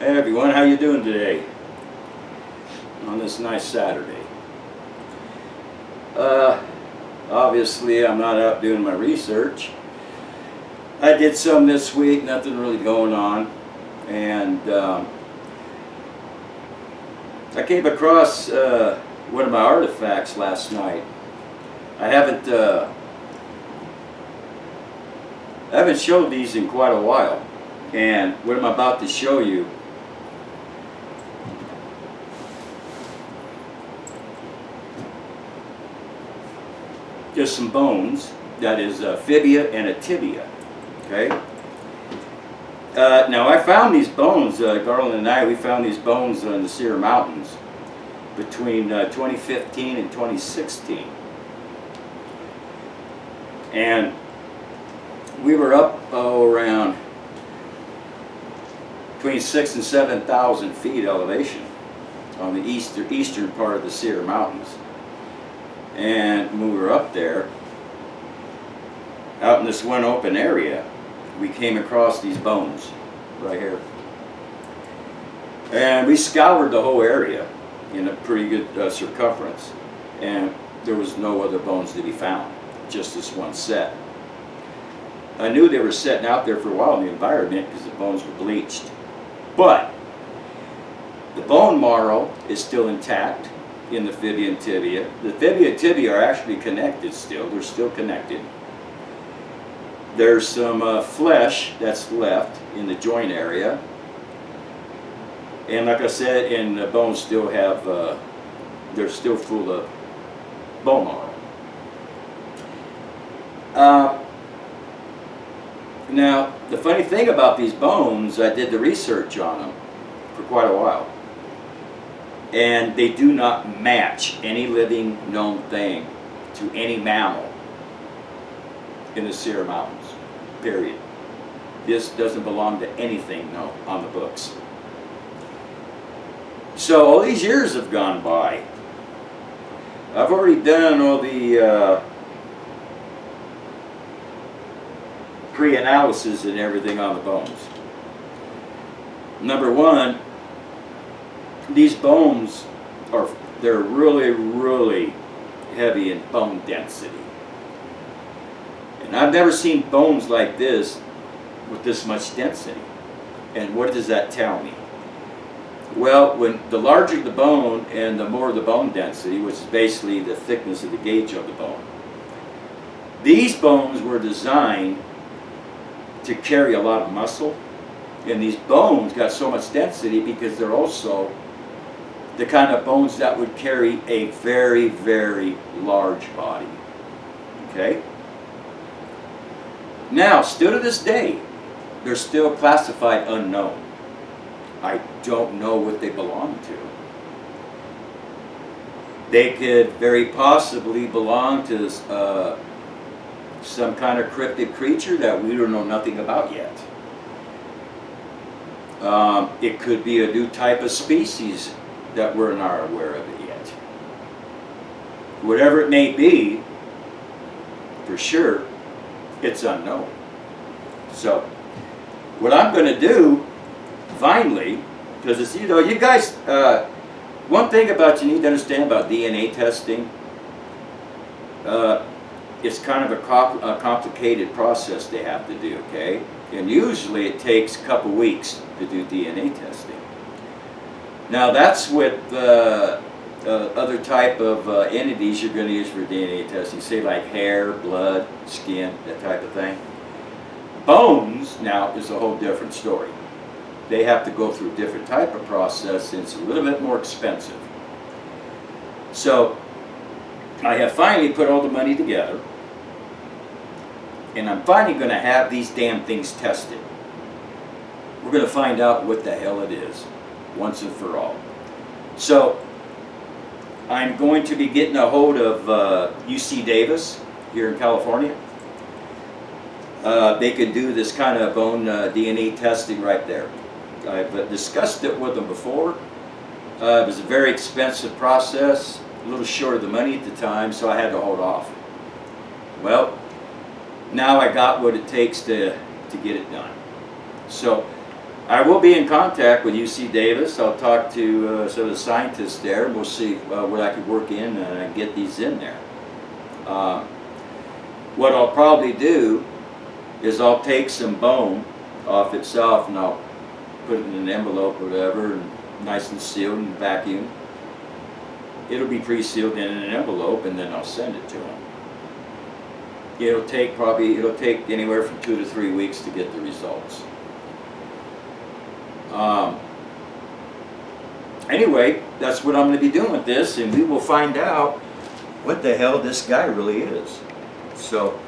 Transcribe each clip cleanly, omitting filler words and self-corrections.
Hey everyone, how you doing today on this nice Saturday? Obviously I'm not out doing my research. I did some this week, nothing really going on, and I came across one of my artifacts last night. I haven't showed these in quite a while, and what I'm about to show you just some bones. That is a fibia and a tibia. Okay. Now I found these bones, Garland and I, we found these bones in the Sierra Mountains between 2015 and 2016. And we were up around between 6,000 and 7,000 feet elevation on the eastern part of the Sierra Mountains. And when we were up there, out in this one open area, we came across these bones right here. And we scoured the whole area in a pretty good circumference, and there was no other bones to be found, just this one set. I knew they were setting out there for a while in the environment because the bones were bleached. But the bone marrow is still intact in the fibia and tibia. The fibia and tibia are actually connected still. They're still connected. There's some flesh that's left in the joint area. And like I said, and the bones still have, they're still full of bone marrow. Now, the funny thing about these bones, I did the research on them for quite a while. And they do not match any living known thing to any mammal in the Sierra Mountains, period. This doesn't belong to anything on the books. So all these years have gone by. I've already done all the pre-analysis and everything on the bones. Number one, these bones they're really, really heavy in bone density. And I've never seen bones like this with this much density. And what does that tell me? Well, when the larger the bone and the more the bone density, which is basically the thickness of the gauge of the bone, these bones were designed to carry a lot of muscle. And these bones got so much density because they're also the kind of bones that would carry a very, very large body. Okay? Now, still to this day, they're still classified unknown. I don't know what they belong to. They could very possibly belong to some kind of cryptid creature that we don't know nothing about yet. It could be a new type of species that we're not aware of it yet. Whatever it may be, for sure, it's unknown. So, what I'm going to do, finally, because it's, you know, you guys, one thing about you need to understand about DNA testing, it's kind of a complicated process they have to do, okay? And usually it takes a couple weeks to do DNA testing. Now that's with other type of entities you're going to use for DNA testing, say like hair, blood, skin, that type of thing. Bones, now, is a whole different story. They have to go through a different type of process, and it's a little bit more expensive. So, I have finally put all the money together, and I'm finally going to have these damn things tested. We're going to find out what the hell it is, once and for all. So, I'm going to be getting a hold of UC Davis here in California. They could do this kind of bone DNA testing right there. I've discussed it with them before. It was a very expensive process, a little short of the money at the time, so I had to hold off. Well, now I got what it takes to get it done. So I will be in contact with UC Davis. I'll talk to some of the scientists there, and we'll see what I could work in and get these in there. What I'll probably do is I'll take some bone off itself and I'll put it in an envelope or whatever, and nice and sealed and vacuumed. It'll be pre-sealed in an envelope, and then I'll send it to them. It'll take anywhere from 2 to 3 weeks to get the results. Anyway, that's what I'm going to be doing with this, and we will find out what the hell this guy really is. So,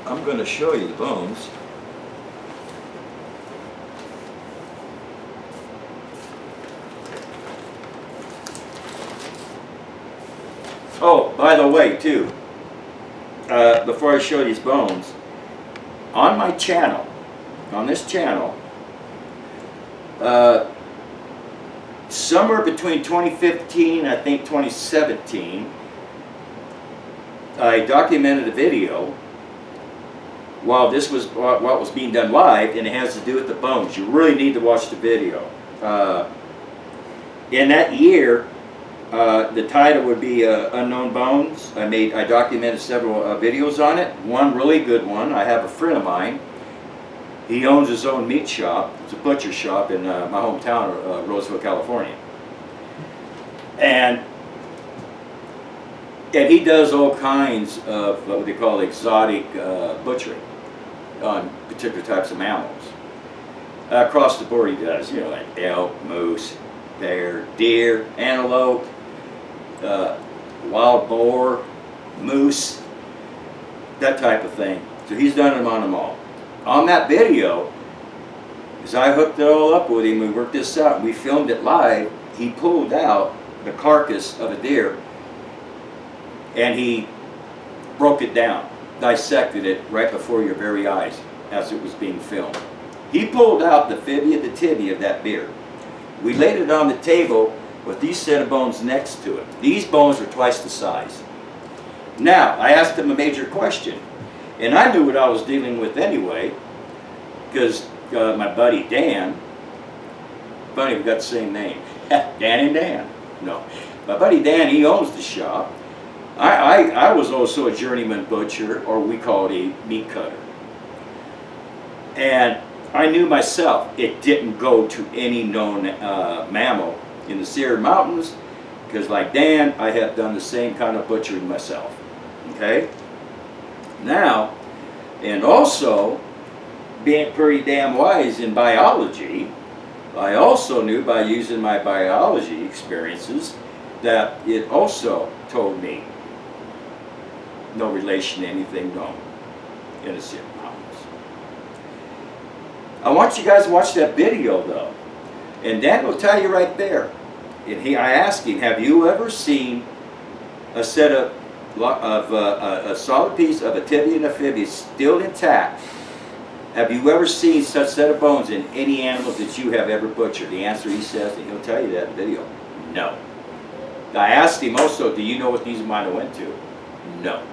I'm going to show you the bones. Oh, by the way, too, before I show these bones, on my channel, on this channel, somewhere between 2015, I think 2017, I documented a video while this was what was being done live, and it has to do with the bones. You really need to watch the video. In that year, the title would be Unknown Bones. I documented several videos on it. One really good one. I have a friend of mine. He owns his own meat shop. It's a butcher shop in my hometown, Roseville, California. And he does all kinds of what they call exotic butchering on particular types of mammals. Across the board he does, you know, like elk, moose, bear, deer, antelope, wild boar, moose, that type of thing. So he's done them on them all. On that video, as I hooked it all up with him, we worked this out, we filmed it live, he pulled out the carcass of a deer and he broke it down, dissected it right before your very eyes as it was being filmed. He pulled out the fibia, the tibia of that deer. We laid it on the table with these set of bones next to it. These bones are twice the size. Now, I asked him a major question, and I knew what I was dealing with anyway, because my buddy Dan, funny we got the same name, Dan and Dan. No, my buddy Dan, he owns the shop. I was also a journeyman butcher, or we call it a meat cutter. And I knew myself it didn't go to any known mammal in the Sierra Mountains, because like Dan, I have done the same kind of butchering myself. Okay? Now, and also, being pretty damn wise in biology, I also knew by using my biology experiences that it also told me no relation to anything known in the Sierra Mountains. I want you guys to watch that video though, and Dan will tell you right there. And I asked him, have you ever seen a set of a solid piece of a tibia and a fibia still intact? Have you ever seen such set of bones in any animal that you have ever butchered? The answer, he says, and he'll tell you that in the video, no. I asked him also, do you know what these might have went to? No.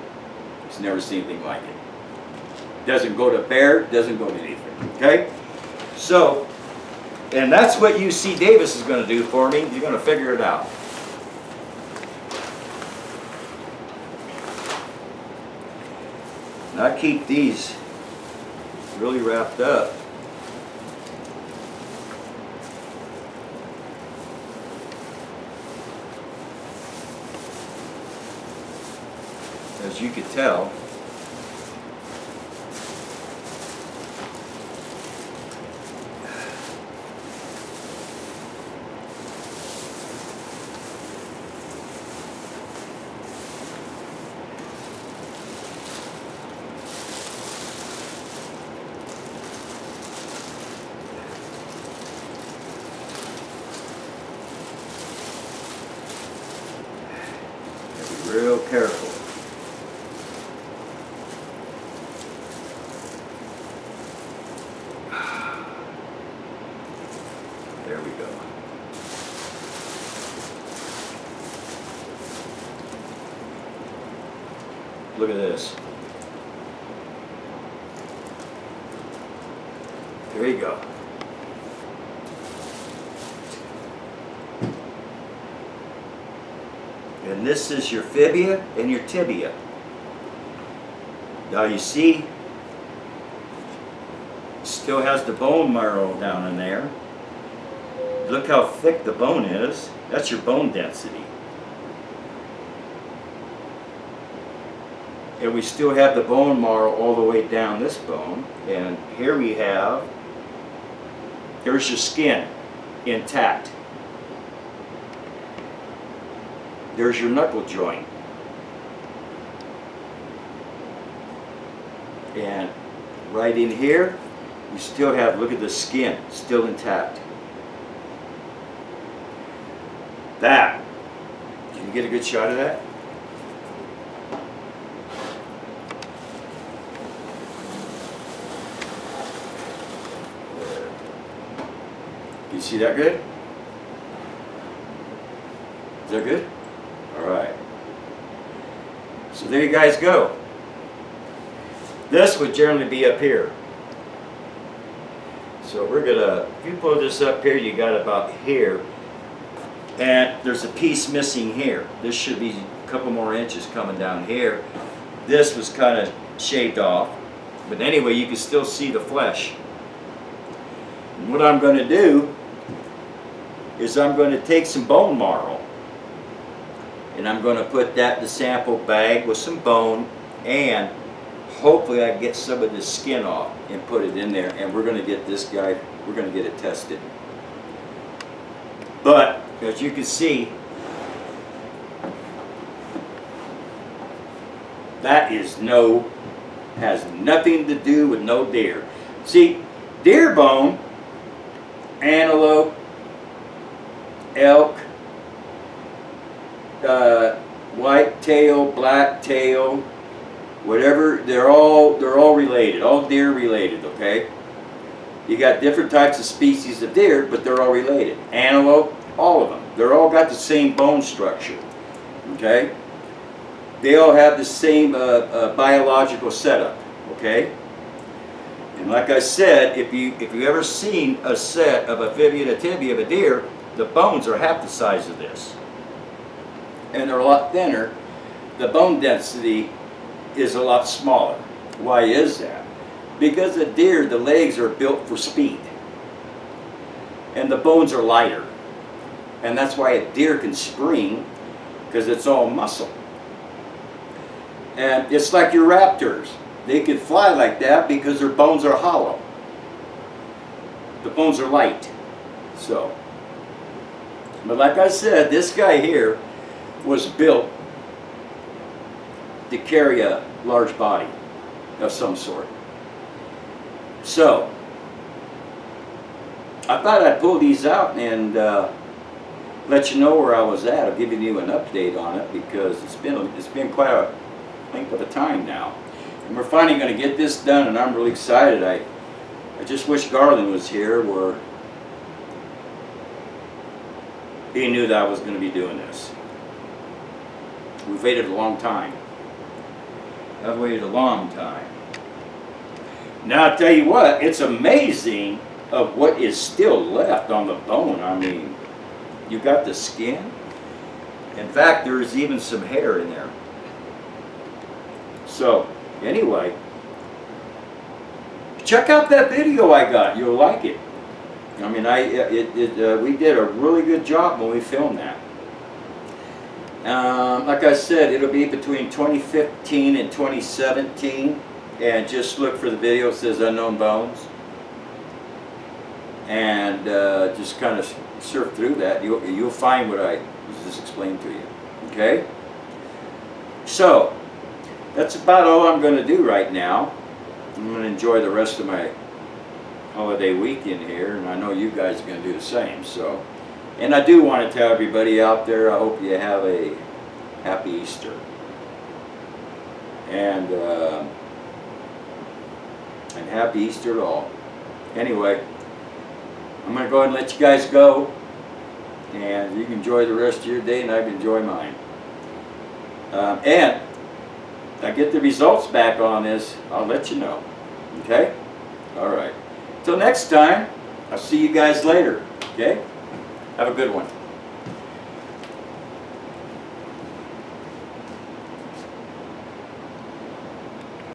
He's never seen anything like it. Doesn't go to bear, doesn't go to anything. Okay? So, and that's what UC Davis is going to do for me. You're going to figure it out. And I keep these really wrapped up. As you could tell, real careful. There we go. Look at this. There you go. And this is your fibia and your tibia. Now you see, still has the bone marrow down in there. Look how thick the bone is. That's your bone density. And we still have the bone marrow all the way down this bone. And here we have, here's your skin intact. There's your knuckle joint. And right in here, you still have, look at the skin, still intact. That, can you get a good shot of that? You see that good? Is that good? All right. So there you guys go. This would generally be up here. So we're gonna, if you pull this up here, you got about here. And there's a piece missing here. This should be a couple more inches coming down here. This was kind of shaved off. But anyway, you can still see the flesh. And what I'm going to do is I'm going to take some bone marrow. And I'm going to put that in the sample bag with some bone. And hopefully I can get some of the skin off and put it in there. And we're going to get this guy, we're going to get it tested. But as you can see, that is has nothing to do with no deer. See, deer bone, antelope, elk, white tail, black tail, whatever, they're all related, all deer related, okay? You got different types of species of deer, but they're all related. Antelope, all of them. They're all got the same bone structure, okay? They all have the same biological setup, okay? And like I said, if you ever seen a set of a fibia and a tibia of a deer, the bones are half the size of this. And they're a lot thinner. The bone density is a lot smaller. Why is that? Because a deer, the legs are built for speed. And the bones are lighter. And that's why a deer can spring, because it's all muscle. And it's like your raptors. They can fly like that because their bones are hollow. The bones are light. So, but like I said, this guy here was built to carry a large body of some sort. So, I thought I'd pull these out and let you know where I was at. I've given you an update on it because it's been quite a length of a time now. And we're finally going to get this done, and I'm really excited. I just wish Garland was here where he knew that I was going to be doing this. We've waited a long time. I've waited a long time. Now I'll tell you what, it's amazing of what is still left on the bone. I mean, you got the skin. In fact, there's even some hair in there. So, anyway, check out that video I got. You'll like it. I mean, we did a really good job when we filmed that. Like I said, it'll be between 2015 and 2017. And just look for the video. It says Unknown Bones. And just kind of surf through that. You'll find what I just explained to you. Okay? So, that's about all I'm going to do right now. I'm going to enjoy the rest of my holiday weekend here, and I know you guys are going to do the same. So, and I do want to tell everybody out there, I hope you have a happy Easter. And happy Easter to all. Anyway, I'm going to go ahead and let you guys go, and you can enjoy the rest of your day, and I can enjoy mine. And I get the results back on this, I'll let you know. Okay? All right. Till next time, I'll see you guys later, okay? Have a good one.